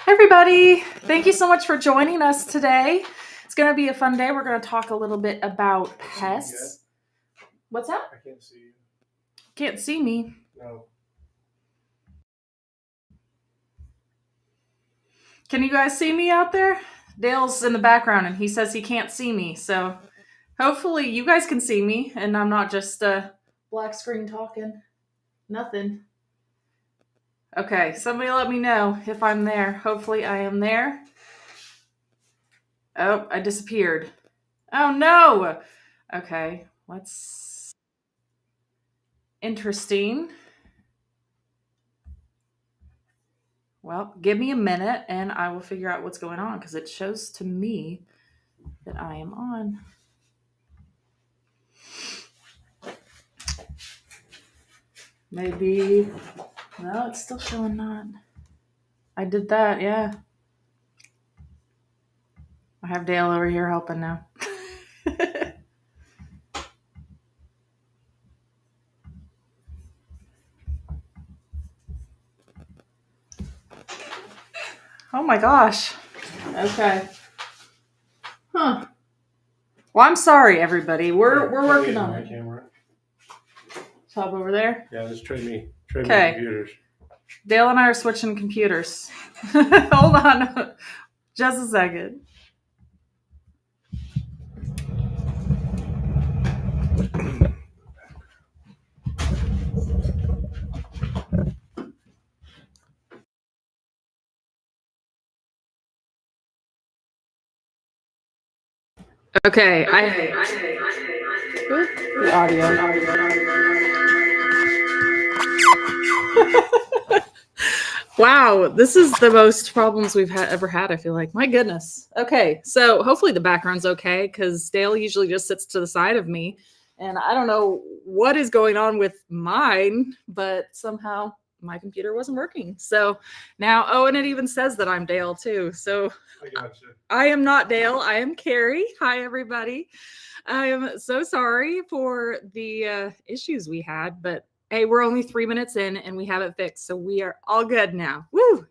everybody. Thank you so much for joining us today. It's going to be a fun day. We're going to talk a little bit about pests. What's that? I can't see you. Can't see me. No. Can you guys see me out there? Dale's in the background and he says he can't see me. So hopefully you guys can see me and I'm not just black screen talking. Nothing. Okay, somebody let me know if I'm there. Hopefully I am there. Oh, I disappeared. Oh no! Okay, let's... Interesting. Well, give me a minute and I will figure out what's going on because it shows to me that I am on. Maybe... No, it's still showing not. I did that, yeah. I have Dale over here helping now. Oh my gosh. Okay. Huh. Well, I'm sorry, everybody. We're working on my it. camera. Top over there. Yeah, let's trade me computers. Dale and I are switching computers. Hold on. Just a second. Okay, the audio. Wow, this is the most problems we've ever had, I feel like. My goodness. Okay, so hopefully the background's okay because Dale usually just sits to the side of me. And I don't know what is going on with mine, but somehow my computer wasn't working. So now, oh, and it even says that I'm Dale too. So I gotcha. I am not Dale. I am Carrie. Hi, everybody. I am so sorry for the issues we had, but hey, we're only 3 minutes in and we have it fixed. So we are all good now. Woo!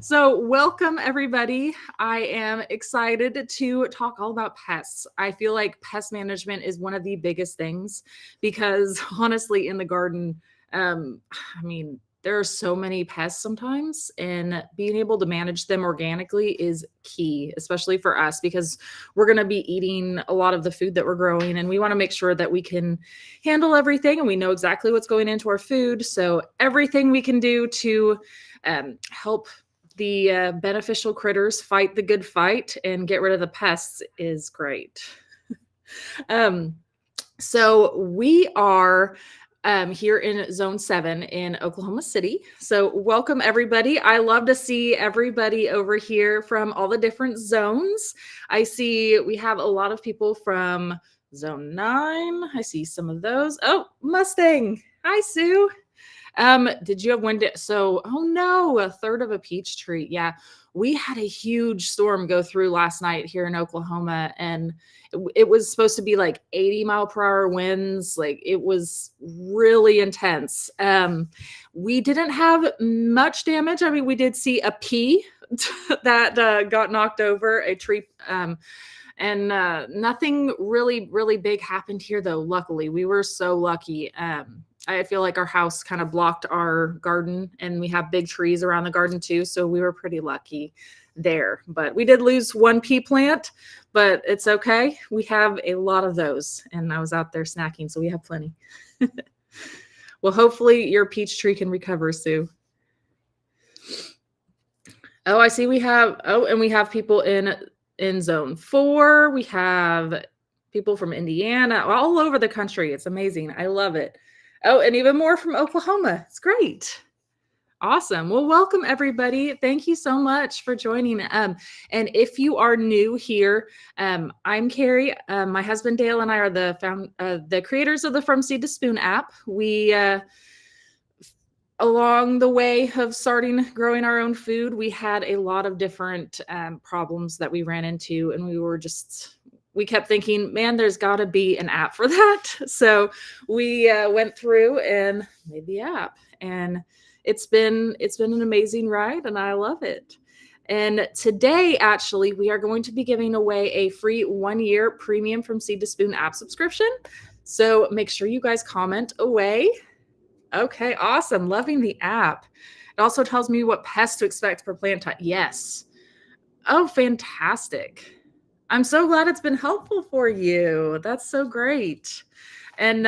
So welcome everybody. I am excited to talk all about pests. I feel like pest management is one of the biggest things because honestly in the garden, I mean, there are so many pests sometimes, and being able to manage them organically is key, especially for us because we're going to be eating a lot of the food that we're growing, and we want to make sure that we can handle everything and we know exactly what's going into our food. So everything we can do to help the beneficial critters fight the good fight and get rid of the pests is great. So we are here in Zone 7 in Oklahoma City. So welcome everybody. I love to see everybody over here from all the different zones. I see we have a lot of people from Zone 9. I see some of those. Oh, Mustang. Hi, Sue. Did you have wind? So, oh no, a third of a peach tree. Yeah, we had a huge storm go through last night here in Oklahoma, and it was supposed to be like 80-mile-per-hour winds. Like it was really intense. We didn't have much damage. I mean, we did see a pea that got knocked over a tree. And nothing really big happened here, though. Luckily, we were so lucky. I feel like our house kind of blocked our garden, and we have big trees around the garden too, so we were pretty lucky there. But we did lose one pea plant, but it's okay. We have a lot of those, and I was out there snacking, so we have plenty. Well, hopefully your peach tree can recover, Sue. Oh, I see we have, and we have people in Zone 4. We have people from Indiana, all over the country. It's amazing. I love it. Oh, and even more from Oklahoma. It's great. Awesome. Well, welcome everybody. Thank you so much for joining. And if you are new here, I'm Carrie. My husband Dale and I are the creators of the From Seed to Spoon app. We along the way of starting growing our own food, we had a lot of different problems that we ran into, and we kept thinking, man, there's got to be an app for that. So we went through and made the app, and it's been an amazing ride and I love it. And today, actually, we are going to be giving away a free 1-year premium from Seed to Spoon app subscription. So make sure you guys comment away. Okay, awesome. Loving the app. It also tells me what pests to expect per plant type. Yes. Oh, fantastic. I'm so glad it's been helpful for you. That's so great. And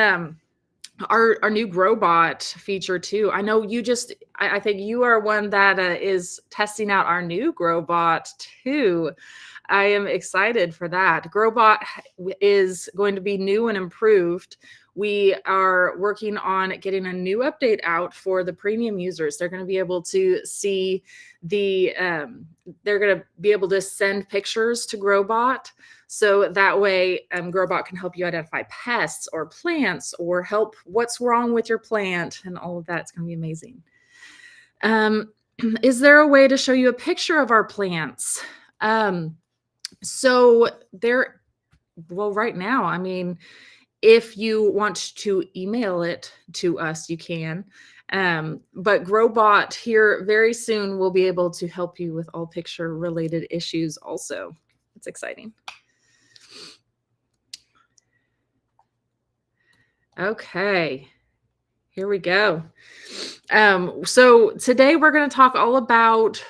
our new Growbot feature too. I know you just, I think you are one that is testing out our new Growbot too. I am excited for that. Growbot is going to be new and improved. We are working on getting a new update out for the premium users. They're going to be able to see they're going to be able to send pictures to Growbot. So that way, Growbot can help you identify pests or plants or help what's wrong with your plant and all of that. It's going to be amazing. Is there a way to show you a picture of our plants? So there, well, right now, I mean, if you want to email it to us, you can. But Growbot here very soon will be able to help you with all picture related issues also. It's exciting. Okay, here we go. So today we're going to talk all about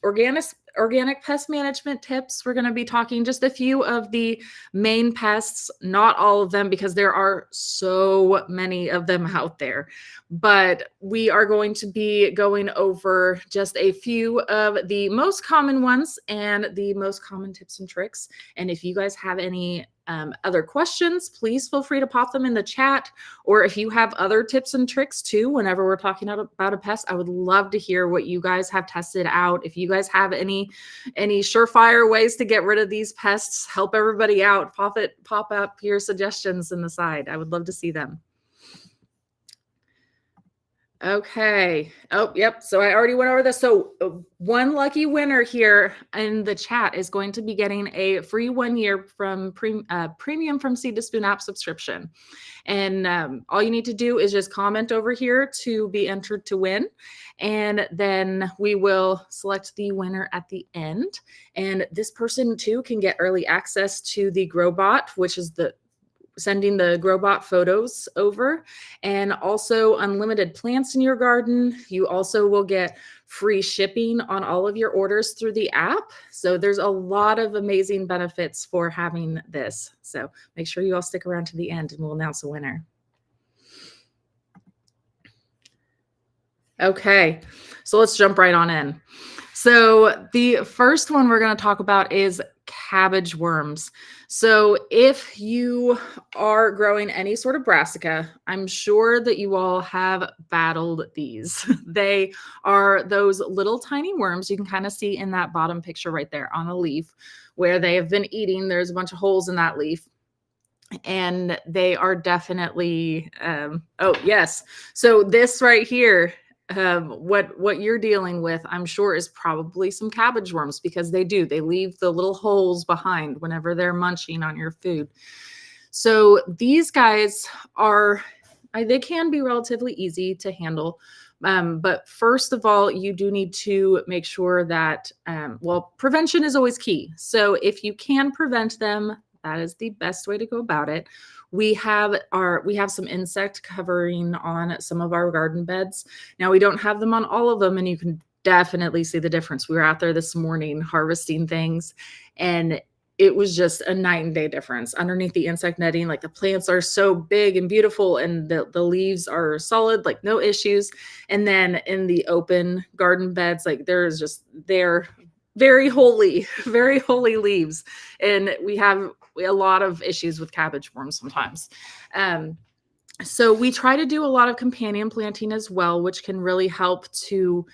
organic pest management tips. We're going to be talking just a few of the main pests, not all of them because there are so many of them out there. But we are going to be going over just a few of the most common ones and the most common tips and tricks. And if you guys have any other questions, please feel free to pop them in the chat. Or if you have other tips and tricks too, whenever we're talking about a pest, I would love to hear what you guys have tested out. If you guys have any surefire ways to get rid of these pests, help everybody out, pop up your suggestions in the side. I would love to see them. Okay. Oh, yep. So I already went over this. So one lucky winner here in the chat is going to be getting a free 1-year from premium from Seed to Spoon app subscription. And all you need to do is just comment over here to be entered to win. And then we will select the winner at the end. And this person too can get early access to the Growbot, which is sending the Growbot photos over, and also unlimited plants in your garden. You also will get free shipping on all of your orders through the app. So there's a lot of amazing benefits for having this. So make sure you all stick around to the end and we'll announce a winner. Okay, so let's jump right on in. So the first one we're going to talk about is cabbage worms. So if you are growing any sort of brassica, I'm sure that you all have battled these. They are those little tiny worms you can kind of see in that bottom picture right there on a leaf where they have been eating. There's a bunch of holes in that leaf. And they are definitely, oh yes. So this right here, what you're dealing with, I'm sure, is probably some cabbage worms because they leave the little holes behind whenever they're munching on your food. So these guys they can be relatively easy to handle. But first of all, you do need to make sure that, prevention is always key. So if you can prevent them, that is the best way to go about it. We have some insect covering on some of our garden beds. Now we don't have them on all of them, and you can definitely see the difference. We were out there this morning harvesting things, and it was just a night and day difference. Underneath the insect netting, like the plants are so big and beautiful, and the leaves are solid, like no issues. And then in the open garden beds, like they're very holy leaves, and we have a lot of issues with cabbage worms sometimes. So we try to do a lot of companion planting as well, which can really help to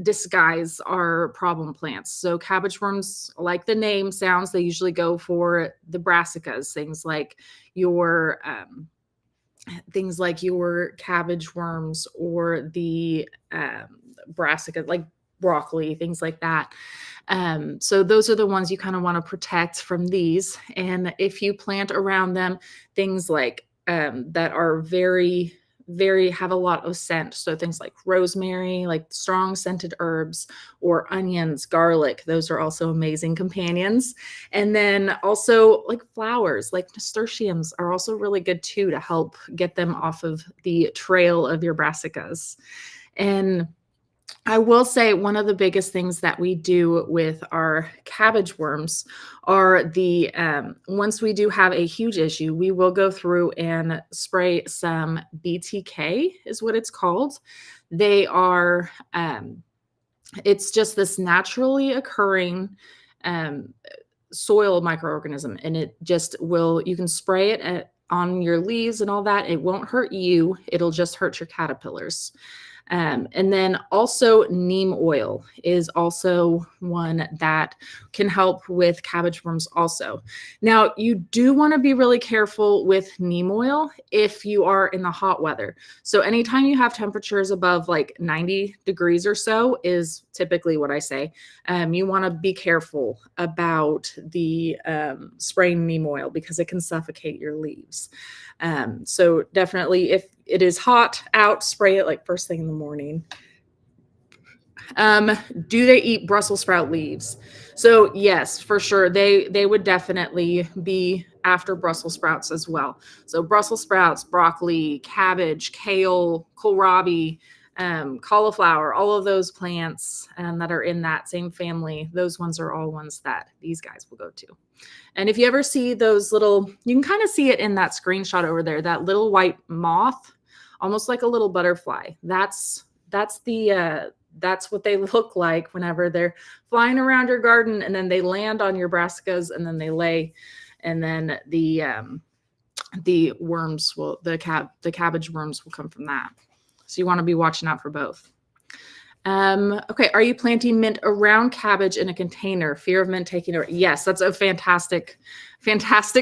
disguise our problem plants. So cabbage worms, like the name sounds, they usually go for the brassicas, things like your cabbage worms or the brassica, like broccoli, things like that. So those are the ones you kind of want to protect from these. And if you plant around them things like that are very have a lot of scent. So things like rosemary, like strong scented herbs, or onions, garlic, those are also amazing companions. And then also like flowers, like nasturtiums are also really good too to help get them off of the trail of your brassicas. And I will say one of the biggest things that we do with our cabbage worms are once we do have a huge issue, we will go through and spray some BTK, is what it's called. They are, it's just this naturally occurring um, soil microorganism, and it just will, you can spray it on your leaves and all that. It won't hurt you, it'll just hurt your caterpillars. And then also neem oil is also one that can help with cabbage worms also. Now, you do want to be really careful with neem oil if you are in the hot weather. So anytime you have temperatures above like 90 degrees or so is typically what I say. You want to be careful about the spraying neem oil because it can suffocate your leaves. So definitely if it is hot out, spray it like first thing in the morning. Do they eat Brussels sprout leaves? So yes, for sure. They would definitely be after Brussels sprouts as well. So Brussels sprouts, broccoli, cabbage, kale, kohlrabi, cauliflower, all of those plants that are in that same family, those ones are all ones that these guys will go to. And if you ever see those little, you can kind of see it in that screenshot over there, that little white moth, almost like a little butterfly. That's what they look like whenever they're flying around your garden, and then they land on your brassicas, and then they lay, and then the worms will, the cabbage worms will come from that. So you want to be watching out for both. Okay, are you planting mint around cabbage in a container? Fear of mint taking over? Yes, that's a fantastic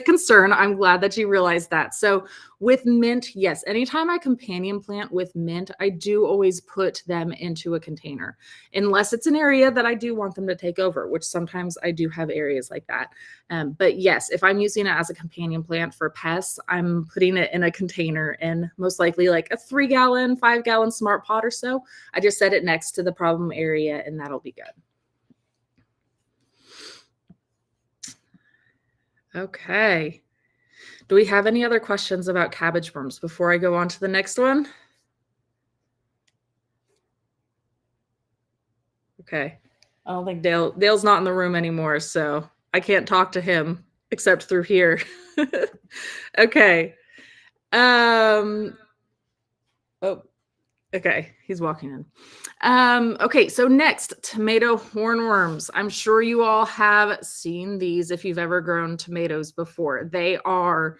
concern. I'm glad that you realized that. So with mint, yes, anytime I companion plant with mint, I do always put them into a container, unless it's an area that I do want them to take over, which sometimes I do have areas like that. But yes, if I'm using it as a companion plant for pests, I'm putting it in a container, and most likely like a 3-gallon, 5-gallon smart pot or so. I just set it next to the problem area, and that'll be good. Okay. Do we have any other questions about cabbage worms before I go on to the next one? Okay. I don't think Dale's not in the room anymore, so I can't talk to him except through here. Okay. Oh, okay. He's walking in. Okay, so next, tomato hornworms. I'm sure you all have seen these if you've ever grown tomatoes before. They are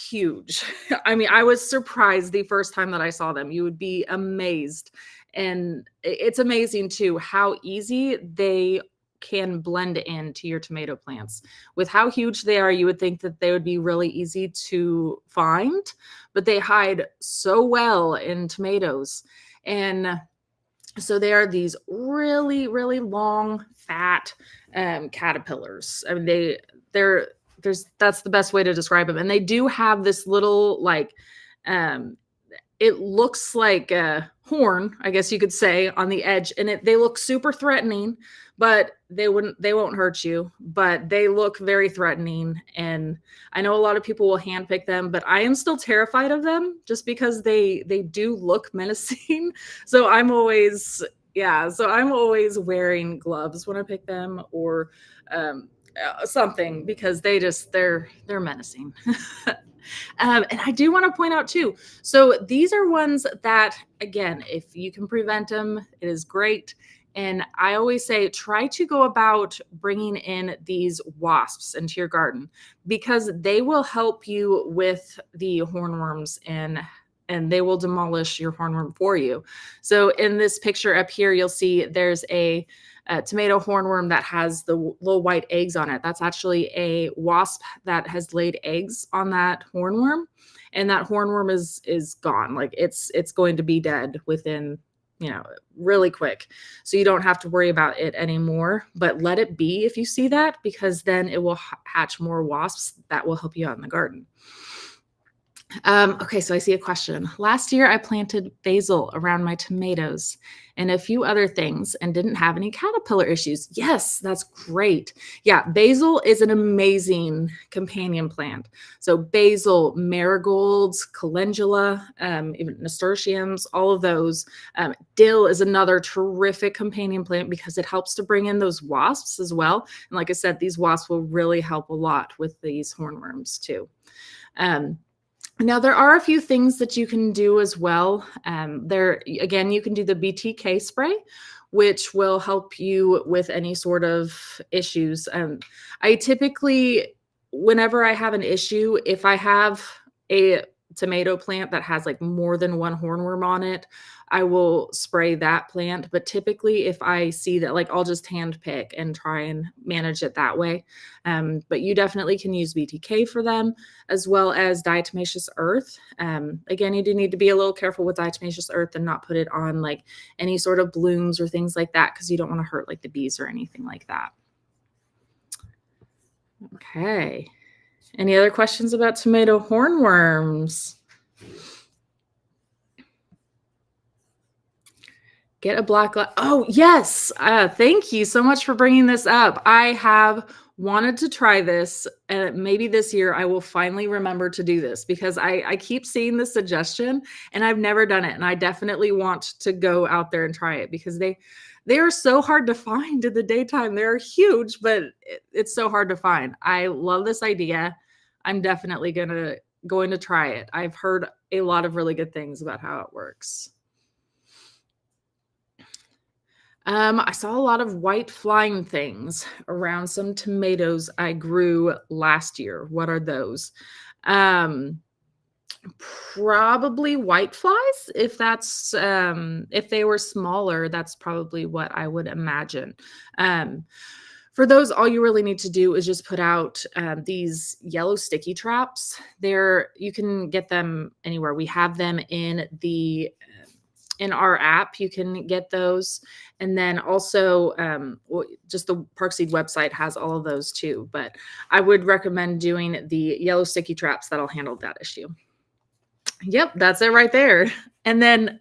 huge. I mean, I was surprised the first time that I saw them. You would be amazed. And it's amazing too how easy they can blend into your tomato plants. With how huge they are, you would think that they would be really easy to find, but they hide so well in tomatoes. And so they are these really, really long, fat caterpillars. I mean, that's the best way to describe them. And they do have this little like it looks like a horn, I guess you could say, on the edge, and they look super threatening, but they won't hurt you, but they look very threatening. And I know a lot of people will handpick them, but I am still terrified of them just because they do look menacing. So I'm always wearing gloves when I pick them, or something, because they're menacing. And I do want to point out too, so these are ones that, again, if you can prevent them, it is great. And I always say, try to go about bringing in these wasps into your garden, because they will help you with the hornworms, and they will demolish your hornworm for you. So in this picture up here, you'll see there's a tomato hornworm that has the little white eggs on it. That's actually a wasp that has laid eggs on that hornworm, and that hornworm is gone. Like it's going to be dead within, really quick. So you don't have to worry about it anymore, but let it be if you see that, because then it will hatch more wasps that will help you out in the garden. Okay, so I see a question. Last year, I planted basil around my tomatoes and a few other things and didn't have any caterpillar issues. Yes, that's great. Yeah, basil is an amazing companion plant. So basil, marigolds, calendula, even nasturtiums, all of those. Dill is another terrific companion plant because it helps to bring in those wasps as well. And like I said, these wasps will really help a lot with these hornworms too. Um, Now, there are a few things that you can do as well. There, again, you can do the BTK spray, which will help you with any sort of issues. I typically, whenever I have an issue, if I have a tomato plant that has like more than one hornworm on it, I will spray that plant. But typically, if I see that, like, I'll just hand pick and try and manage it that way. But you definitely can use BTK for them as well as diatomaceous earth. Again, you do need to be a little careful with diatomaceous earth and not put it on like any sort of blooms or things like that because you don't want to hurt like the bees or anything like that. Okay. Any other questions about tomato hornworms? Get a black light. Oh, yes. Thank you so much for bringing this up. I have wanted to try this, and maybe this year I will finally remember to do this because I keep seeing the suggestion and I've never done it. And I definitely want to go out there and try it because they are so hard to find in the daytime. They're huge, but it's so hard to find. I love this idea. I'm definitely going to try it. I've heard a lot of really good things about how it works. I saw a lot of white flying things around some tomatoes I grew last year. What are those? Um, Probably white flies. If they were smaller, that's probably what I would imagine. Um, for those, all you really need to do is just put out these yellow sticky traps. You can get them anywhere. We have them in our app. You can get those, and then also just the Parkseed website has all of those too. But I would recommend doing the yellow sticky traps. That'll handle that issue. Yep, that's it right there. And then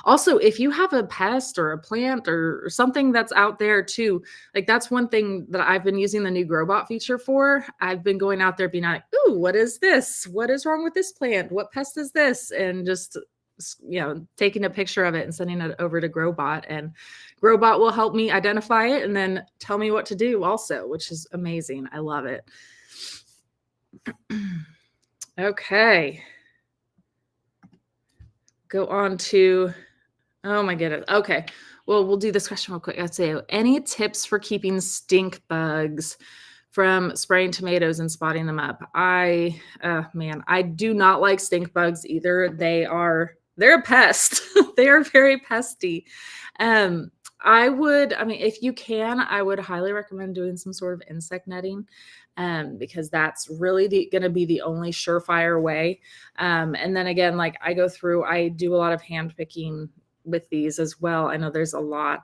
also, if you have a pest or a plant or something that's out there too, like that's one thing that I've been using the new Growbot feature for. I've been going out there being like, ooh, what is this? What is wrong with this plant? What pest is this? And just taking a picture of it and sending it over to Growbot, and Growbot will help me identify it and then tell me what to do also, which is amazing. I love it. Okay. Go on to, oh my goodness. Okay. Well, we'll do this question real quick. I'd say, any tips for keeping stink bugs from spraying tomatoes and spotting them up? I do not like stink bugs either. They're a pest. They are very pesty. If you can, I would highly recommend doing some sort of insect netting, because that's really going to be the only surefire way. And then again, like I do a lot of hand picking with these as well. I know there's a lot.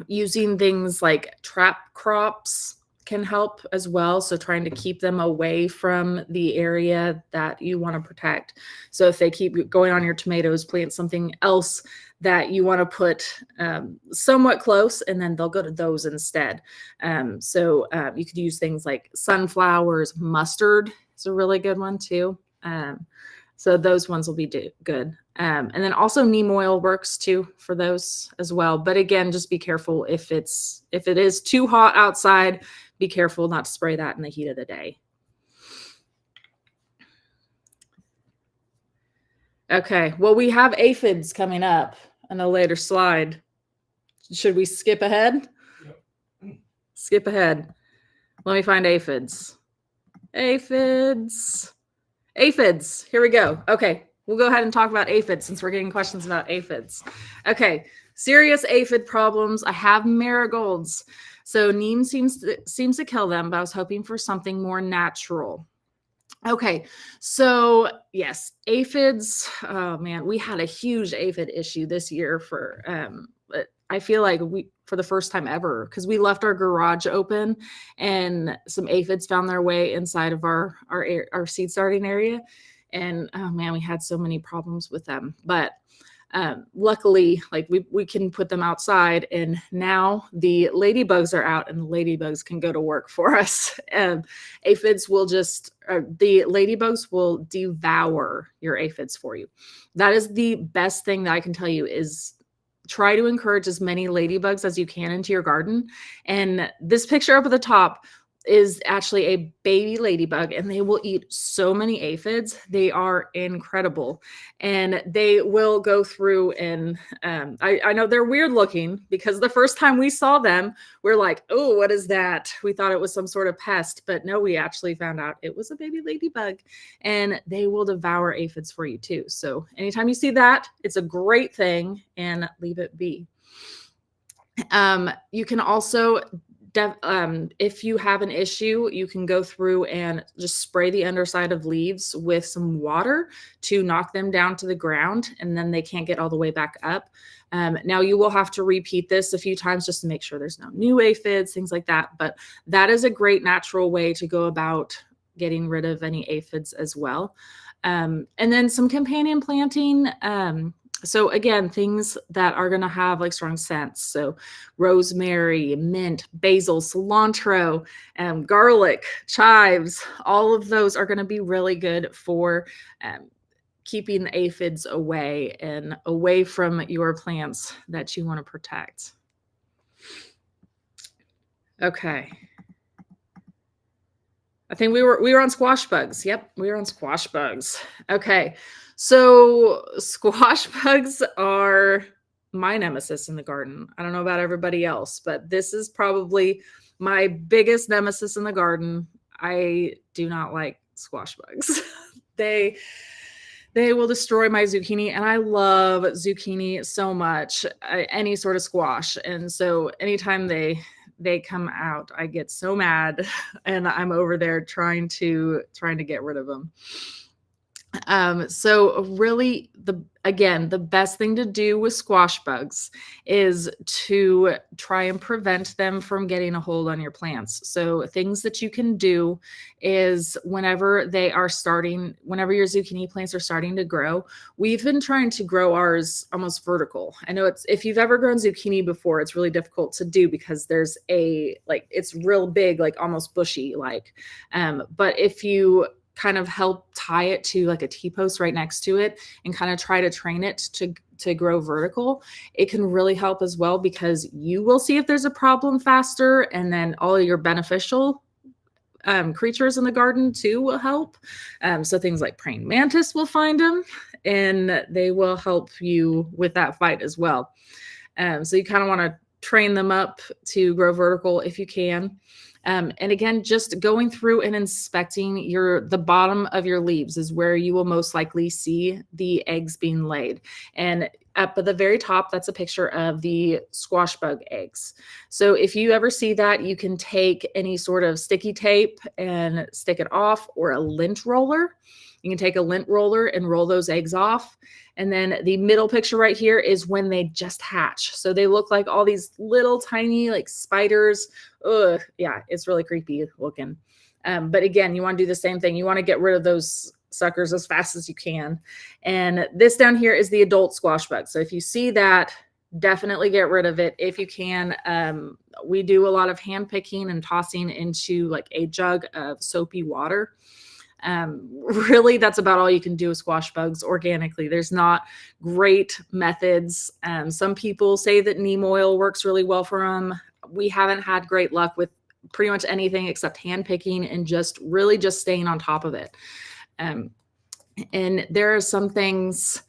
Using things like trap crops can help as well. So trying to keep them away from the area that you want to protect. So if they keep going on your tomatoes, plant something else that you want to put somewhat close, and then they'll go to those instead. You could use things like sunflowers. Mustard is a really good one too. So those ones will be good. And then also neem oil works too for those as well. But again, just be careful if it is too hot outside, be careful not to spray that in the heat of the day. Okay, well, we have aphids coming up on a later slide. Should we skip ahead? Yep. Skip ahead. Let me find aphids. Aphids. Here we go. Okay, we'll go ahead and talk about aphids since we're getting questions about aphids. Okay, serious aphid problems. I have marigolds. So neem seems to kill them, but I was hoping for something more natural. Okay, so yes, aphids. Oh man, we had a huge aphid issue this year but I feel like for the first time ever because we left our garage open and some aphids found their way inside of our seed starting area. And oh man, we had so many problems with them. But luckily, like we can put them outside, and now the ladybugs are out, and the ladybugs can go to work for us. Aphids will the ladybugs will devour your aphids for you. That is the best thing that I can tell you is try to encourage as many ladybugs as you can into your garden. And this picture up at the top is actually a baby ladybug, and they will eat so many aphids. They are incredible, and they will go through and I know they're weird looking because the first time we saw them, we're like, oh, what is that? We thought it was some sort of pest, but no, we actually found out it was a baby ladybug, and they will devour aphids for you too. So anytime you see that, it's a great thing, and leave it be. You can also if you have an issue, you can go through and just spray the underside of leaves with some water to knock them down to the ground, and then they can't get all the way back up. Now you will have to repeat this a few times just to make sure there's no new aphids, things like that. But that is a great natural way to go about getting rid of any aphids as well. And then some companion planting. So again, things that are going to have like strong scents. So rosemary, mint, basil, cilantro, garlic, chives, all of those are going to be really good for keeping the aphids away and away from your plants that you want to protect. Okay. I think we were on squash bugs. Yep, we were on squash bugs. Okay. So squash bugs are my nemesis in the garden. I don't know about everybody else, but this is probably my biggest nemesis in the garden. I do not like squash bugs. They will destroy my zucchini, and I love zucchini so much, any sort of squash. And so anytime they come out, I get so mad, and I'm over there trying to get rid of them. So really the best thing to do with squash bugs is to try and prevent them from getting a hold on your plants. So things that you can do is whenever your zucchini plants are starting to grow, we've been trying to grow ours almost vertical. I know if you've ever grown zucchini before, it's really difficult to do because there's it's real big, like almost bushy, but if you kind of help tie it to like a T-post right next to it and kind of try to train it to grow vertical, it can really help as well because you will see if there's a problem faster, and then all your beneficial creatures in the garden too will help. So things like praying mantis will find them, and they will help you with that fight as well. So you kind of want to train them up to grow vertical if you can. And again, just going through and inspecting the bottom of your leaves is where you will most likely see the eggs being laid. And up at the very top, that's a picture of the squash bug eggs. So if you ever see that, you can take any sort of sticky tape and stick it off, or a lint roller. You can take a lint roller and roll those eggs off. And then the middle picture right here is when they just hatch. So they look like all these little tiny like spiders. Ugh, yeah, it's really creepy looking. But again, you want to do the same thing. You want to get rid of those suckers as fast as you can. And this down here is the adult squash bug. So if you see that, definitely get rid of it if you can. We do a lot of hand picking and tossing into like a jug of soapy water. Really, that's about all you can do with squash bugs organically. There's not great methods. Some people say that neem oil works really well for them. We haven't had great luck with pretty much anything except hand picking and just staying on top of it. And there are some things.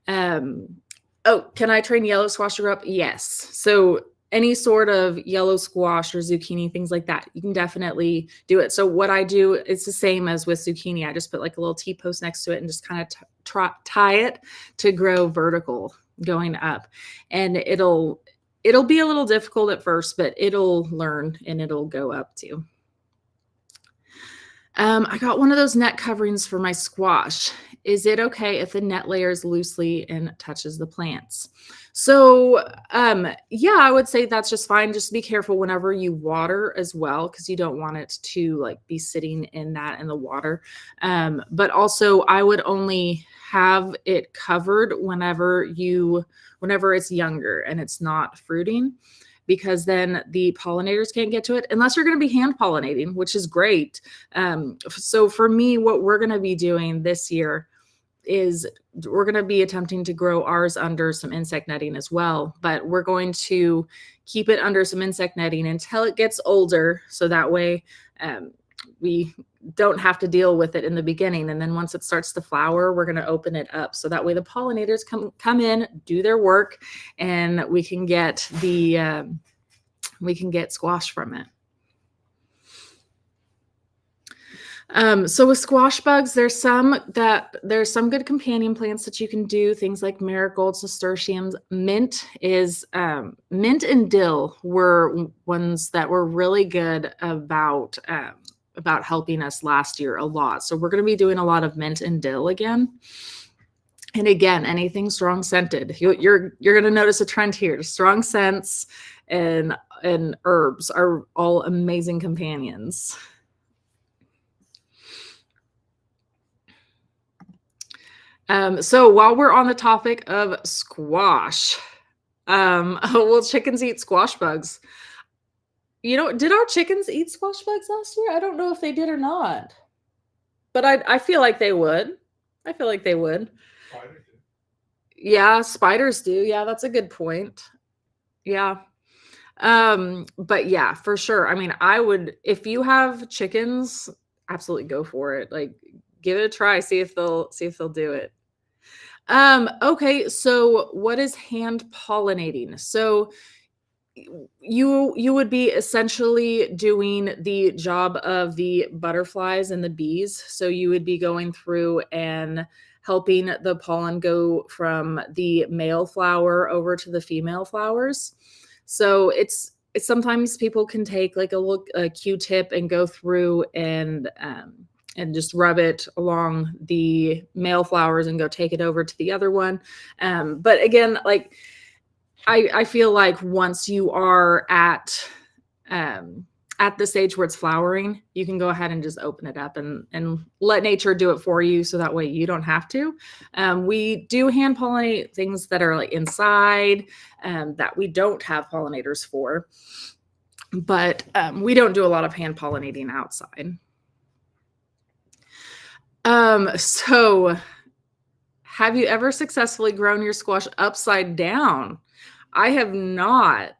Oh, can I train yellow squash to grow up? Yes. So any sort of yellow squash or zucchini, things like that, you can definitely do it. So what I do, it's the same as with zucchini. I just put like a little T-post next to it and just kind of tie it to grow vertical going up. And it'll be a little difficult at first, but it'll learn and it'll go up too. I got one of those net coverings for my squash. Is it okay if the net layers loosely and touches the plants? So, yeah, I would say that's just fine. Just be careful whenever you water as well, because you don't want it to like be sitting in the water. But also, I would only have it covered whenever it's younger and it's not fruiting, because then the pollinators can't get to it unless you're going to be hand pollinating, which is great. So for me, what we're going to be doing this year is we're going to be attempting to grow ours under some insect netting as well, but we're going to keep it under some insect netting until it gets older. So that way we don't have to deal with it in the beginning. And then once it starts to flower, we're going to open it up. So that way the pollinators come in, do their work, and we can get squash from it. So with squash bugs, there's some good companion plants that you can do, things like marigolds, nasturtiums. Mint and dill were ones that were really good about helping us last year a lot. So we're going to be doing a lot of mint and dill again. And again, anything strong scented. You're going to notice a trend here. Strong scents and herbs are all amazing companions. So while we're on the topic of squash, will chickens eat squash bugs? Did our chickens eat squash bugs last year? I don't know if they did or not, but I feel like they would. I feel like they would. Spiders do. Yeah, spiders do. Yeah, that's a good point. Yeah. But yeah, for sure. I mean, I would, if you have chickens, absolutely go for it. Like, give it a try, see if they'll do it. Okay, so what is hand pollinating? So you would be essentially doing the job of the butterflies and the bees. So you would be going through and helping the pollen go from the male flower over to the female flowers. So it's sometimes people can take like a Q-tip and go through and just rub it along the male flowers and go take it over to the other one. But again, like I feel like once you are at the stage where it's flowering, you can go ahead and just open it up and let nature do it for you. So that way you don't have to. We do hand pollinate things that are like inside that we don't have pollinators for, but we don't do a lot of hand pollinating outside. So have you ever successfully grown your squash upside down? I have not.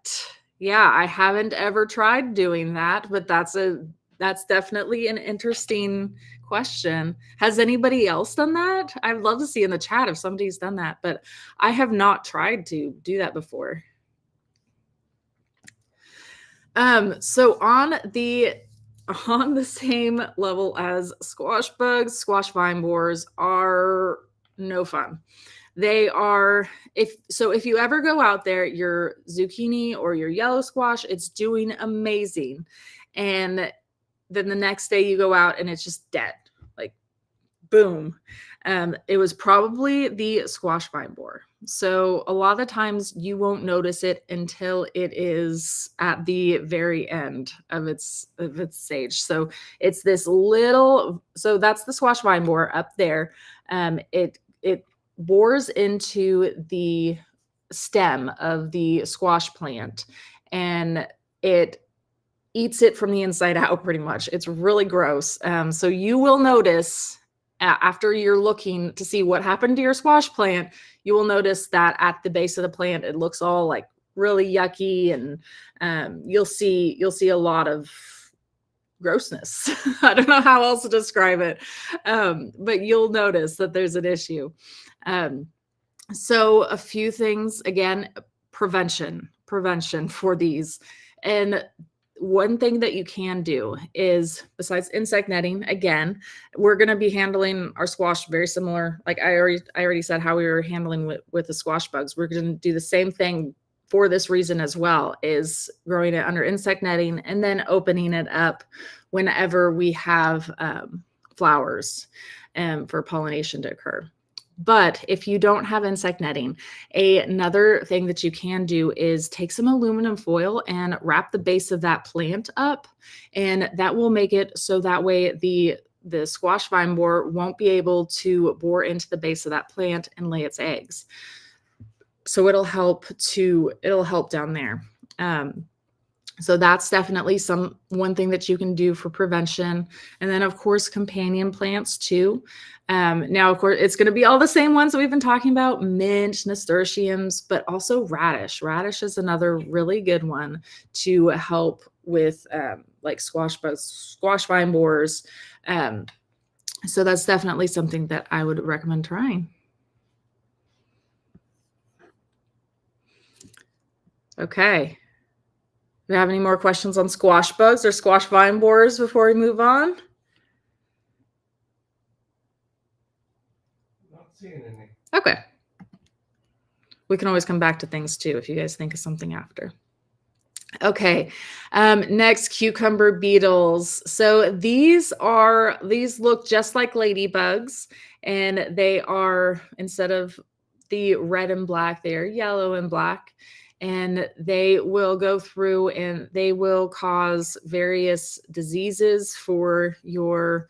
Yeah, I haven't ever tried doing that, but that's definitely an interesting question. Has anybody else done that? I'd love to see in the chat if somebody's done that, but I have not tried to do that before. So on the same level as squash bugs, squash vine borers are no fun. They are, if you ever go out there, your zucchini or your yellow squash, it's doing amazing. And then the next day you go out and it's just dead, like boom. It was probably the squash vine borer. So a lot of the times you won't notice it until it is at the very end of its stage. So it's this little, so that's the squash vine borer up there. It bores into the stem of the squash plant and it eats it from the inside out pretty much. It's really gross. So you will notice after you're looking to see what happened to your squash plant, you will notice that at the base of the plant, it looks all like really yucky, and you'll see a lot of grossness. I don't know how else to describe it, but you'll notice that there's an issue. So a few things, again, prevention for these. And one thing that you can do is, besides insect netting, again, we're going to be handling our squash very similar. Like I already said how we were handling with the squash bugs. We're going to do the same thing for this reason as well, is growing it under insect netting and then opening it up whenever we have flowers for pollination to occur. But if you don't have insect netting, another thing that you can do is take some aluminum foil and wrap the base of that plant up, and that will make it so that way the squash vine borer won't be able to bore into the base of that plant and lay its eggs. So it'll help down there. So that's definitely one thing that you can do for prevention. And then of course, companion plants too. Now, of course, it's going to be all the same ones that we've been talking about: mint, nasturtiums, but also radish. Radish is another really good one to help with like squash bugs, squash vine borers. So that's definitely something that I would recommend trying. Okay. Do you have any more questions on squash bugs or squash vine borers before we move on? Not seeing any. Okay. We can always come back to things too if you guys think of something after. Okay, next, cucumber beetles. So these look just like ladybugs, and they are, instead of the red and black, they are yellow and black, and they will go through and they will cause various diseases for your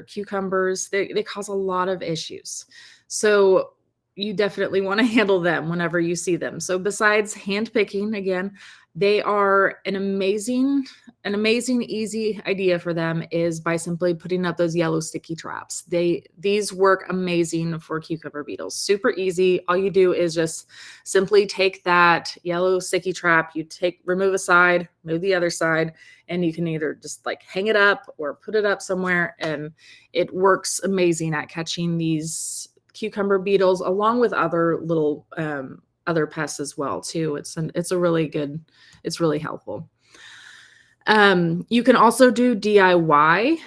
cucumbers. They cause a lot of issues. So you definitely want to handle them whenever you see them. So besides hand picking, again, they are an amazing, easy idea for them is by simply putting up those yellow sticky traps. These work amazing for cucumber beetles. Super easy. All you do is just simply take that yellow sticky trap, remove a side, move the other side, and you can either just like hang it up or put it up somewhere, and it works amazing at catching these cucumber beetles along with other little other pests as well too. It's really helpful. You can also do DIY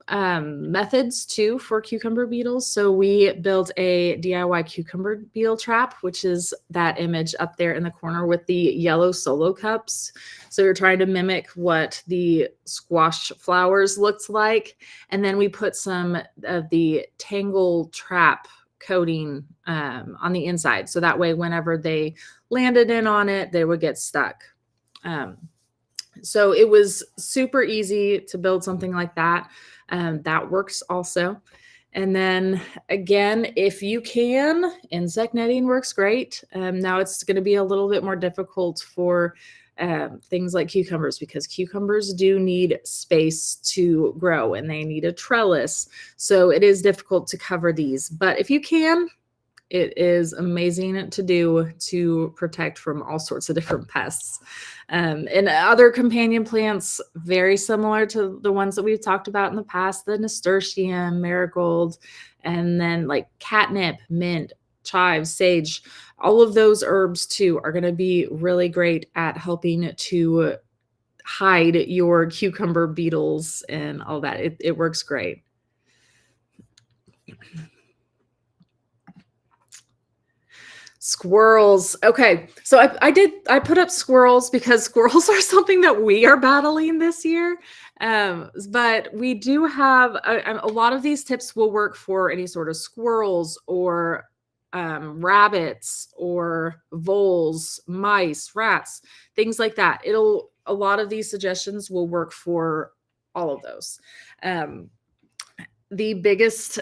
methods too for cucumber beetles. So we built a DIY cucumber beetle trap, which is that image up there in the corner with the yellow solo cups. So you're trying to mimic what the squash flowers looked like. And then we put some of the tangle trap coating on the inside. So that way, whenever they landed in on it, they would get stuck. So it was super easy to build something like that. That works also. And then again, if you can, insect netting works great. Now it's going to be a little bit more difficult for things like cucumbers, because cucumbers do need space to grow and they need a trellis. So it is difficult to cover these. But if you can, it is amazing to do to protect from all sorts of different pests. And other companion plants, very similar to the ones that we've talked about in the past, the nasturtium, marigold, and then like catnip, mint, chives, sage. All of those herbs too are going to be really great at helping to hide your cucumber beetles and all that. It works great. Squirrels. Okay. So I put up squirrels because squirrels are something that we are battling this year. But we do have a lot of these tips will work for any sort of squirrels or rabbits or voles, mice, rats, things like that. A lot of these suggestions will work for all of those. The biggest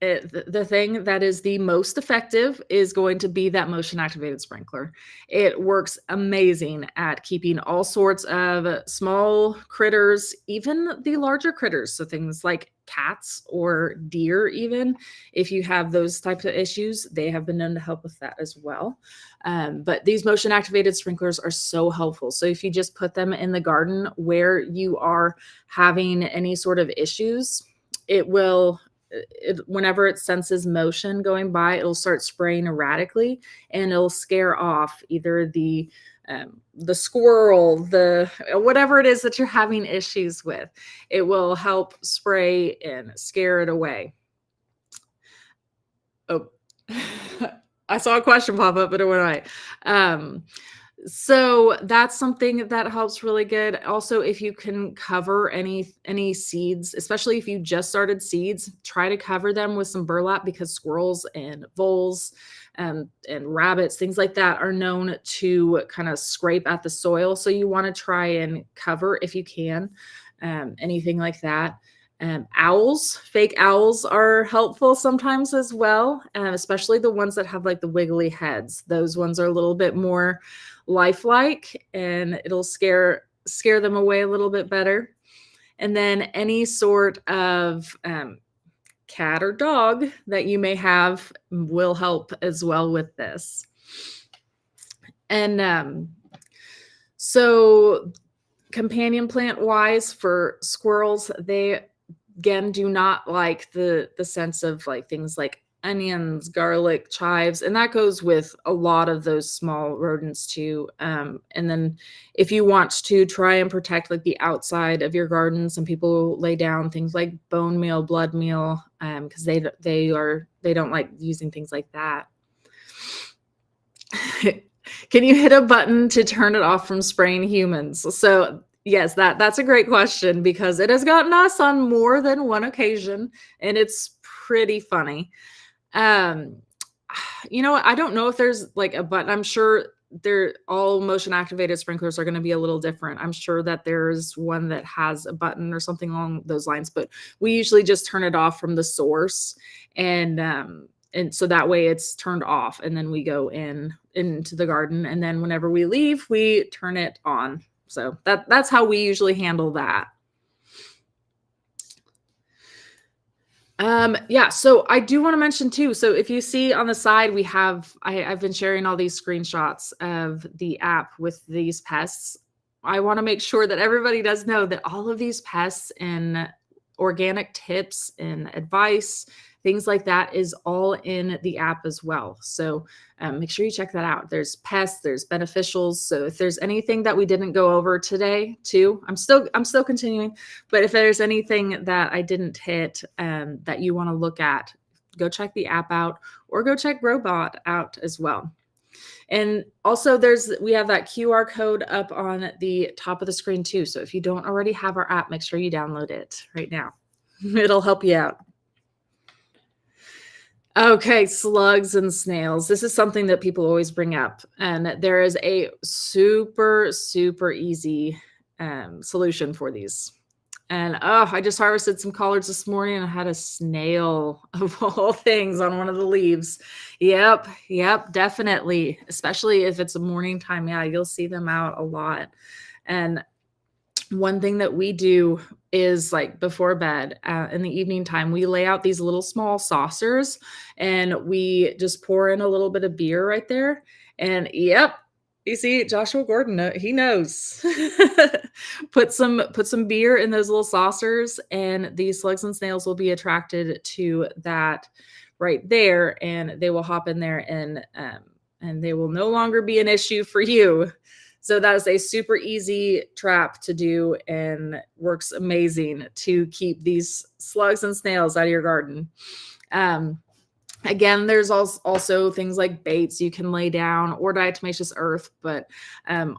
the thing that is the most effective is going to be that motion activated sprinkler. It works amazing at keeping all sorts of small critters, even the larger critters. So things like cats or deer, even if you have those types of issues, they have been known to help with that as well. But these motion activated sprinklers are so helpful. So if you just put them in the garden where you are having any sort of issues, whenever it senses motion going by, it'll start spraying erratically, and it'll scare off either the squirrel, the whatever it is that you're having issues with. It will help spray and scare it away. Oh, I saw a question pop up, but it went away. So that's something that helps really good. Also, if you can cover any seeds, especially if you just started seeds, try to cover them with some burlap because squirrels and voles and rabbits, things like that, are known to kind of scrape at the soil. So you want to try and cover if you can, anything like that. Owls, fake owls are helpful sometimes as well, especially the ones that have like the wiggly heads. Those ones are a little bit more lifelike and it'll scare them away a little bit better. And then any sort of cat or dog that you may have will help as well with this. And so companion plant wise for squirrels, they again do not like the sense of like things like onions, garlic, chives, and that goes with a lot of those small rodents too. And then if you want to try and protect like the outside of your garden, some people lay down things like bone meal, blood meal, because they don't like using things like that. Can you hit a button to turn it off from spraying humans? So yes, that's a great question because it has gotten us on more than one occasion, and it's pretty funny. Um, I don't know if there's like a button. I'm sure they're all motion activated sprinklers are going to be a little different. I'm sure that there's one that has a button or something along those lines, but we usually just turn it off from the source and so that way it's turned off and then we go into the garden and then whenever we leave we turn it on. So that's how we usually handle that. Yeah, so I do want to mention too. So if you see on the side, I've been sharing all these screenshots of the app with these pests. I want to make sure that everybody does know that all of these pests and organic tips and advice, things like that is all in the app as well. So make sure you check that out. There's pests, there's beneficials. So if there's anything that we didn't go over today too, I'm still continuing, but if there's anything that I didn't hit that you want to look at, go check the app out or go check Robot out as well. And also we have that QR code up on the top of the screen too. So if you don't already have our app, make sure you download it right now. It'll help you out. Okay, slugs and snails. This is something that people always bring up. And there is a super, super easy solution for these. And I just harvested some collards this morning and I had a snail of all things on one of the leaves. Yep, definitely. Especially if it's a morning time. Yeah, you'll see them out a lot. And one thing that we do is like before bed in the evening time, we lay out these little small saucers and we just pour in a little bit of beer right there. And yep, you see Joshua Gordon, he knows. Put some beer in those little saucers and these slugs and snails will be attracted to that right there and they will hop in there and they will no longer be an issue for you. So that is a super easy trap to do and works amazing to keep these slugs and snails out of your garden. Again, there's also things like baits you can lay down or diatomaceous earth, but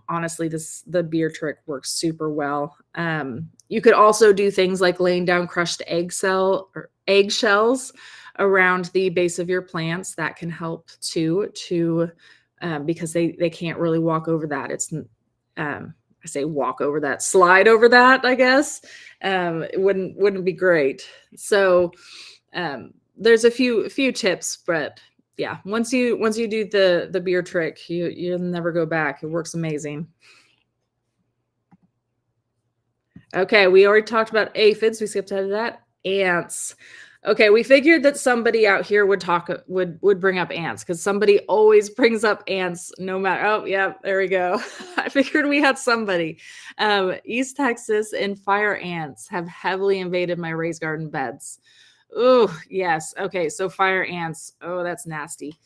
honestly, the beer trick works super well. You could also do things like laying down crushed eggshells around the base of your plants. That can help too, because they can't really walk over that. It's I say walk over that, slide over that, I guess. It wouldn't be great. So there's a few tips, but yeah, once you do the beer trick, you'll never go back. It works amazing. Okay, we already talked about aphids. We skipped ahead of that. Ants. Okay, we figured that somebody out here would bring up ants because somebody always brings up ants no matter. Oh, yeah, there we go. I figured we had somebody. East Texas and fire ants have heavily invaded my raised garden beds. Oh, yes. Okay, so fire ants. Oh, that's nasty.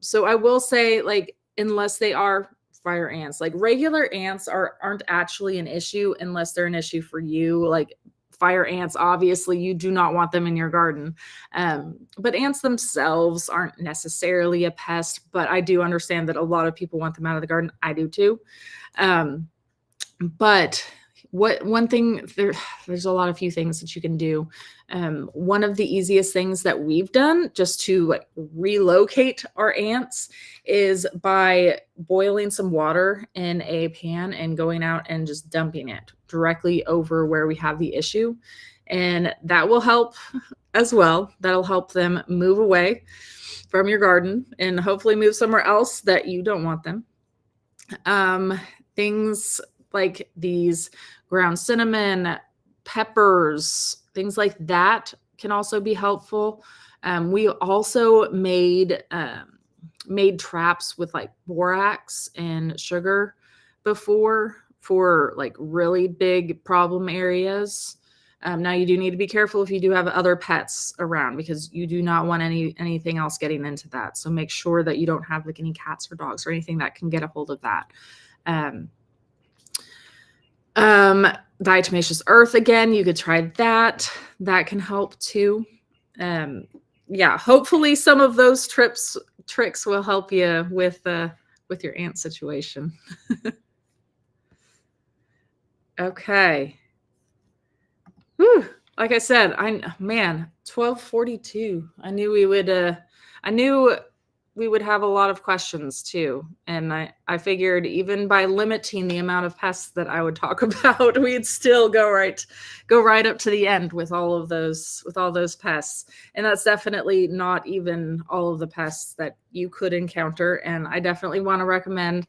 So I will say, like, unless they are fire ants, like regular ants aren't actually an issue unless they're an issue for you. Like fire ants, obviously, you do not want them in your garden. But ants themselves aren't necessarily a pest, but I do understand that a lot of people want them out of the garden. I do too. But one thing there's a few things that you can do. One of the easiest things that we've done just to like relocate our ants is by boiling some water in a pan and going out and just dumping it directly over where we have the issue, and that will help as well. That'll help them move away from your garden and hopefully move somewhere else that you don't want them. Things like these ground cinnamon, peppers, things like that can also be helpful. We also made traps with like borax and sugar before for like really big problem areas. Now you do need to be careful if you do have other pets around, because you do not want anything else getting into that. So make sure that you don't have like any cats or dogs or anything that can get a hold of that. Diatomaceous earth, again, you could try that. That can help too. Yeah, hopefully some of those tricks will help you with your ant situation. Okay. Whew. Like I said, 12:42. I knew we would have a lot of questions too. And I figured even by limiting the amount of pests that I would talk about, we'd still go right up to the end with all those pests. And that's definitely not even all of the pests that you could encounter. And I definitely want to recommend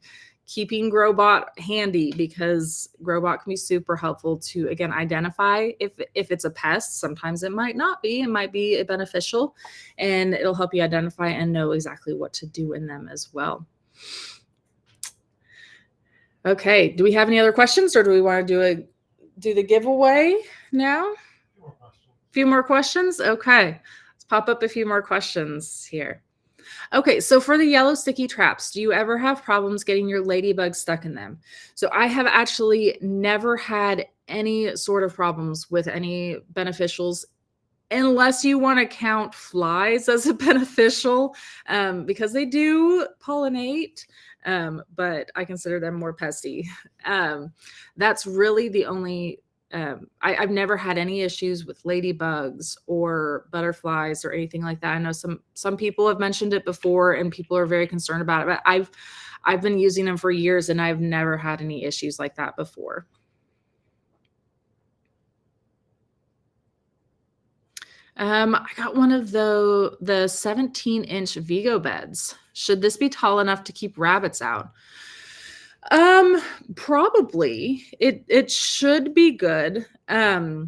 keeping Growbot handy, because Growbot can be super helpful to, again, identify if it's a pest. Sometimes it might not be. It might be beneficial, and it'll help you identify and know exactly what to do in them as well. Okay, do we have any other questions, or do we want to do the giveaway now? A few more questions? Okay, let's pop up a few more questions here. Okay, so for the yellow sticky traps, do you ever have problems getting your ladybugs stuck in them? So I have actually never had any sort of problems with any beneficials, unless you want to count flies as a beneficial, because they do pollinate, but I consider them more pesty. That's really the only I've never had any issues with ladybugs or butterflies or anything like that. I know some people have mentioned it before and people are very concerned about it, but I've been using them for years and I've never had any issues like that before. I got one of the 17-inch Vigo beds. Should this be tall enough to keep rabbits out? Probably. It should be good. I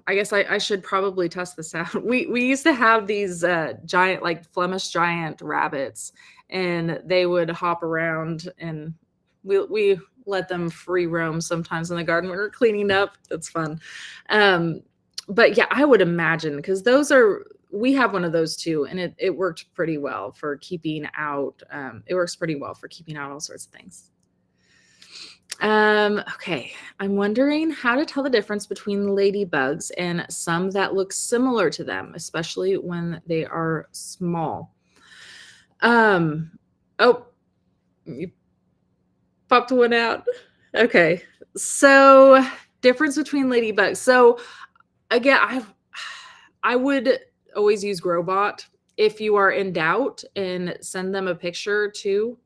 guess I should probably test this out. We used to have these giant, like Flemish giant rabbits, and they would hop around, and we let them free roam sometimes in the garden when we're cleaning up. That's fun. But yeah, I would imagine, because we have one of those too, and it worked pretty well for keeping out. It works pretty well for keeping out all sorts of things. Okay, I'm wondering how to tell the difference between ladybugs and some that look similar to them, especially when they are small. Oh, you popped one out. Okay, so difference between ladybugs. So again, I would always use Growbot. If you are in doubt, and send them a picture too.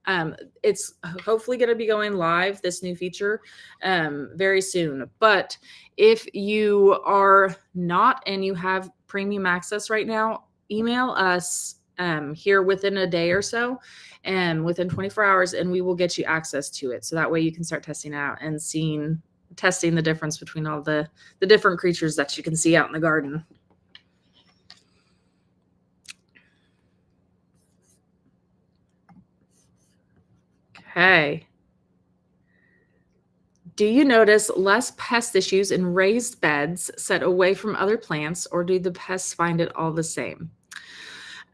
It's hopefully going to be going live, this new feature, very soon. But if you are not and you have premium access right now, email us here within a day or so, and within 24 hours, and we will get you access to it. So that way you can start testing out and testing the difference between all the different creatures that you can see out in the garden. Okay. Do you notice less pest issues in raised beds set away from other plants, or do the pests find it all the same?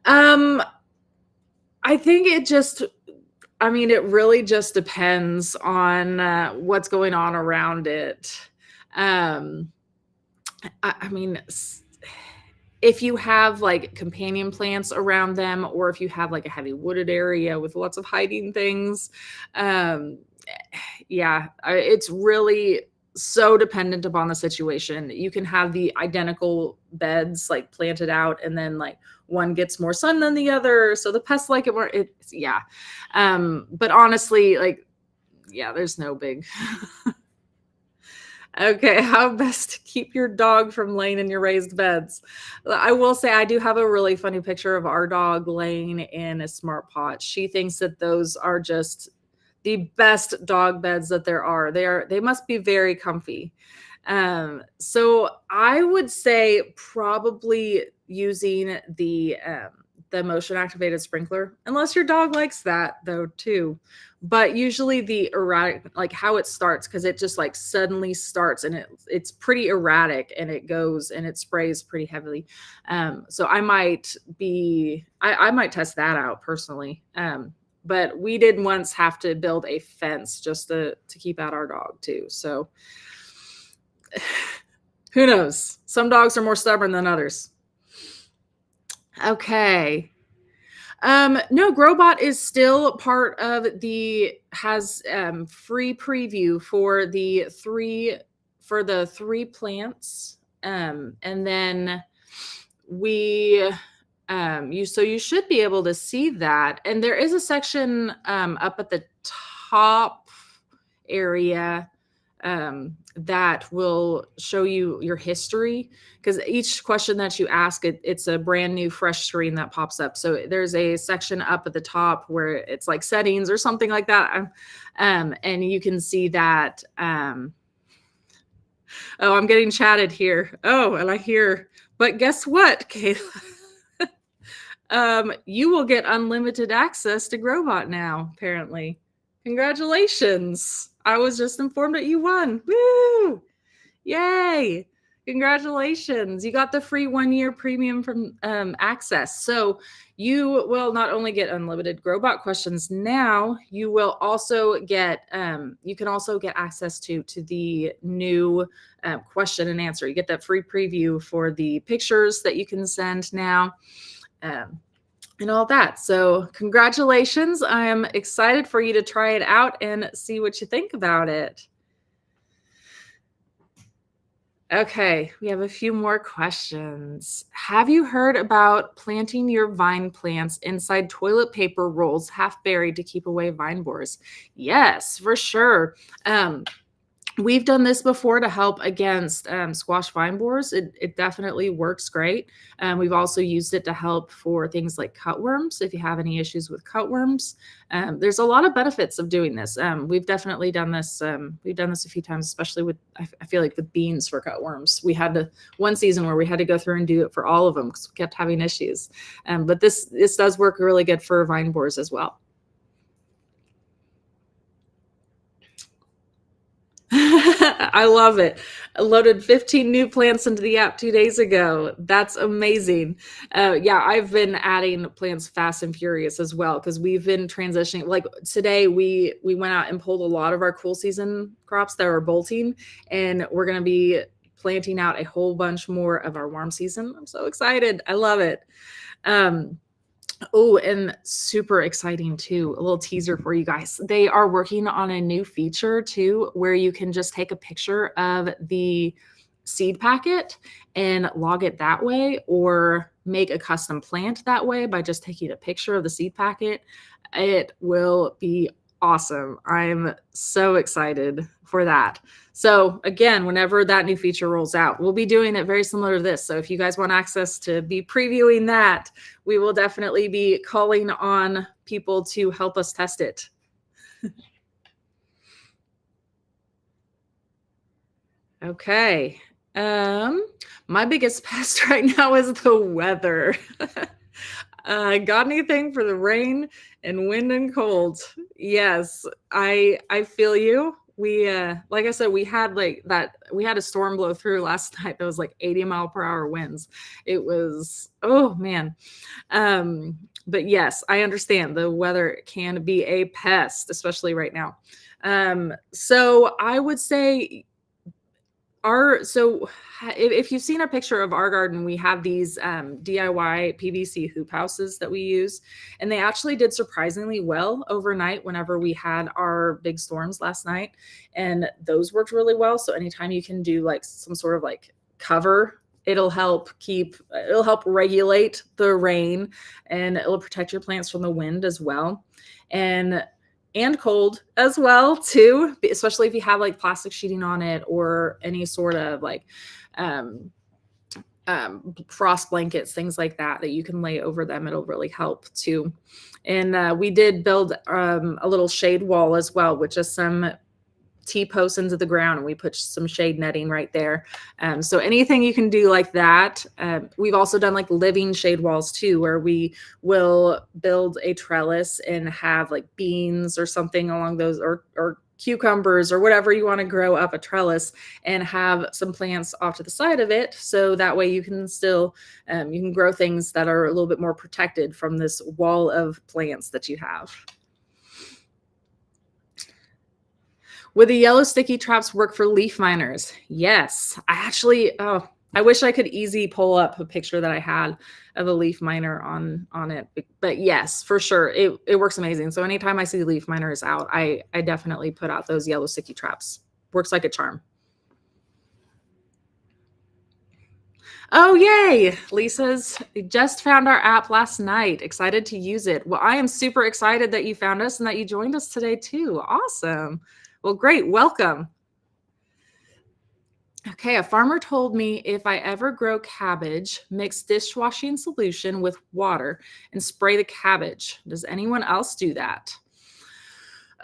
I think it really just depends on what's going on around it. Um, I mean, if you have like companion plants around them, or if you have like a heavy wooded area with lots of hiding things, um, yeah, it's really so dependent upon the situation. You can have the identical beds like planted out, and then like one gets more sun than the other, so the pests like it more. It's yeah, but honestly, like yeah, there's no big. Okay, how best to keep your dog from laying in your raised beds? I will say I do have a really funny picture of our dog laying in a smart pot. She thinks that those are just the best dog beds that there are. They must be very comfy. So I would say probably using the motion activated sprinkler, unless your dog likes that though too. But usually the erratic, like how it starts, because it just like suddenly starts and it's pretty erratic, and it goes and it sprays pretty heavily. So I might test that out personally. But we did once have to build a fence just to keep out our dog too. So who knows? Some dogs are more stubborn than others. Okay. No, Growbot is still part of has free preview for the three plants. And then you should be able to see that. And there is a section up at the top area that will show you your history, because each question that you ask, it's a brand new fresh screen that pops up. So there's a section up at the top where it's like settings or something like that, and you can see that. Oh, I'm getting chatted here. Oh, and I hear, but guess what, Kayla? You will get unlimited access to Growbot now, apparently. Congratulations. I was just informed that you won. Woo! Yay! Congratulations. You got the free 1-year premium from access. So you will not only get unlimited Growbot questions now, you will also get you can also get access to the new question and answer. You get that free preview for the pictures that you can send now. And all that. So congratulations. I am excited for you to try it out and see what you think about it. Okay, we have a few more questions. Have you heard about planting your vine plants inside toilet paper rolls half buried to keep away vine borers? Yes, for sure. We've done this before to help against squash vine borers. It definitely works great. We've also used it to help for things like cutworms. If you have any issues with cutworms, there's a lot of benefits of doing this. We've definitely done this. We've done this a few times, especially with, I feel like with beans for cutworms. We had one season where we had to go through and do it for all of them because we kept having issues. But this does work really good for vine borers as well. I love it. I loaded 15 new plants into the app 2 days ago. That's amazing. Yeah, I've been adding plants fast and furious as well, because we've been transitioning. Like today, we went out and pulled a lot of our cool season crops that are bolting, and we're going to be planting out a whole bunch more of our warm season. I'm so excited. I love it. Oh, and super exciting too. A little teaser for you guys. They are working on a new feature too, where you can just take a picture of the seed packet and log it that way, or make a custom plant that way by just taking a picture of the seed packet. It will be awesome. I'm so excited for that. So again, whenever that new feature rolls out, we'll be doing it very similar to this. So if you guys want access to be previewing that, we will definitely be calling on people to help us test it. Okay. My biggest pest right now is the weather. Got anything for the rain and wind and cold? Yes, I feel you. We like I said, we had a storm blow through last night that was like 80-mile-per-hour winds. It was, oh man. But yes, I understand the weather can be a pest, especially right now. So I would say So if you've seen a picture of our garden, we have these DIY PVC hoop houses that we use, and they actually did surprisingly well overnight whenever we had our big storms last night, and those worked really well. So anytime you can do like some sort of like cover, it'll help regulate the rain, and it'll protect your plants from the wind as well. And cold as well too, especially if you have like plastic sheeting on it or any sort of like frost blankets, things like that you can lay over them. It'll really help too. And we did build a little shade wall as well, which is some T-posts into the ground, and we put some shade netting right there. So anything you can do like that. We've also done like living shade walls too, where we will build a trellis and have like beans or something along those, or cucumbers or whatever you want to grow up a trellis, and have some plants off to the side of it. So that way you can still, you can grow things that are a little bit more protected from this wall of plants that you have. Would the yellow sticky traps work for leaf miners? Yes. I wish I could easy pull up a picture that I had of a leaf miner on it. But yes, for sure. It works amazing. So anytime I see leaf miners out, I definitely put out those yellow sticky traps. Works like a charm. Oh, yay. Lisa's just found our app last night. Excited to use it. Well, I am super excited that you found us and that you joined us today too. Awesome. Well, great. Welcome. Okay, a farmer told me if I ever grow cabbage, mix dishwashing solution with water and spray the cabbage. Does anyone else do that?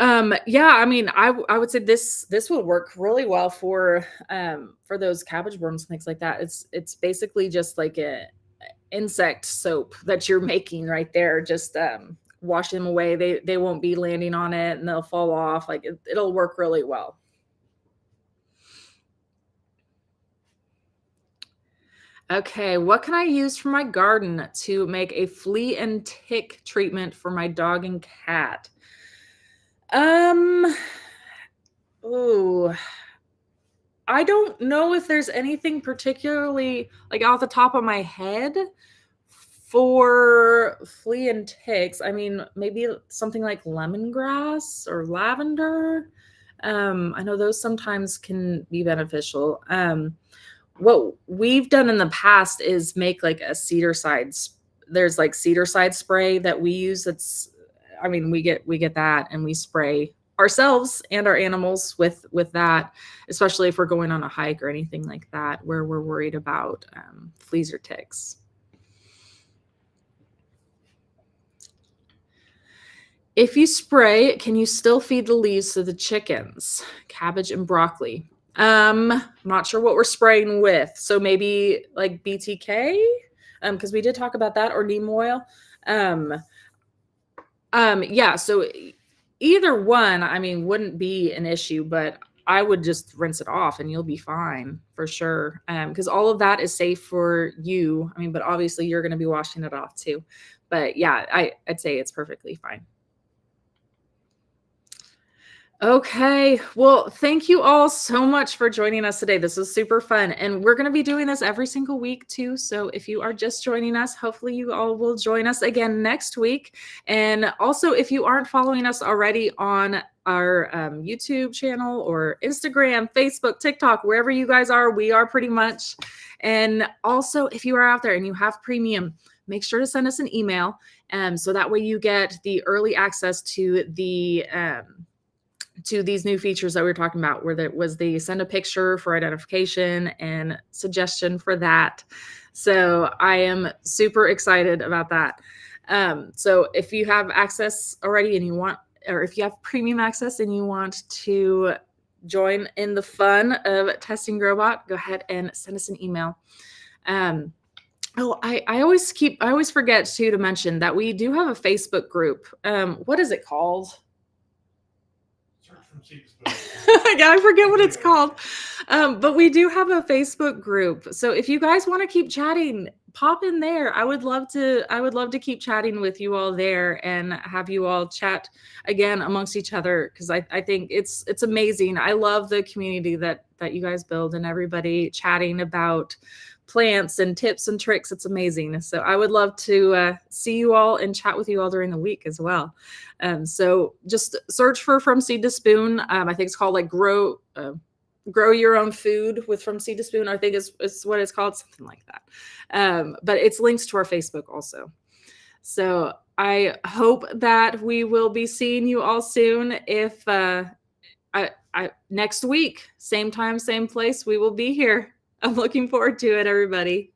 Yeah, I mean, I would say this will work really well for those cabbage worms and things like that. It's basically just like a insect soap that you're making right there. Just wash them away. They won't be landing on it and they'll fall off. Like it'll work really well. Okay, what can I use for my garden to make a flea and tick treatment for my dog and cat? Oh, I don't know if there's anything particularly like off the top of my head for flea and ticks. I mean, maybe something like lemongrass or lavender. I know those sometimes can be beneficial. What we've done in the past is make like a there's like cedar side spray that we use. I mean, we get that and we spray ourselves and our animals with that, especially if we're going on a hike or anything like that where we're worried about fleas or ticks. If you spray, can you still feed the leaves to the chickens? Cabbage and broccoli. I'm not sure what we're spraying with. So maybe like BTK, because we did talk about that, or neem oil. Yeah, so either one, I mean, wouldn't be an issue, but I would just rinse it off and you'll be fine for sure. Because all of that is safe for you. I mean, but obviously you're going to be washing it off too. But yeah, I'd say it's perfectly fine. Okay. Well, thank you all so much for joining us today. This was super fun. And we're going to be doing this every single week too. So if you are just joining us, hopefully you all will join us again next week. And also, if you aren't following us already on our YouTube channel or Instagram, Facebook, TikTok, wherever you guys are, we are pretty much. And also, if you are out there and you have premium, make sure to send us an email. So that way you get the early access to these new features that we were talking about, where there was the send a picture for identification and suggestion for that. So I am super excited about that. So if you have access already and you want, or if you have premium access and you want to join in the fun of testing Growbot, go ahead and send us an email. I always forget to mention that we do have a Facebook group. What is it called? Yeah, I forget what it's called. But we do have a Facebook group. So if you guys want to keep chatting, pop in there. I would love to keep chatting with you all there and have you all chat again amongst each other, because I think it's amazing. I love the community that you guys build and everybody chatting about plants and tips and tricks. It's amazing. So I would love to see you all and chat with you all during the week as well. So just search for From Seed to Spoon. I think it's called like grow your own food with From Seed to Spoon. I think is what it's called, something like that. But it's links to our Facebook also. So I hope that we will be seeing you all soon. If next week, same time, same place, we will be here. I'm looking forward to it, everybody.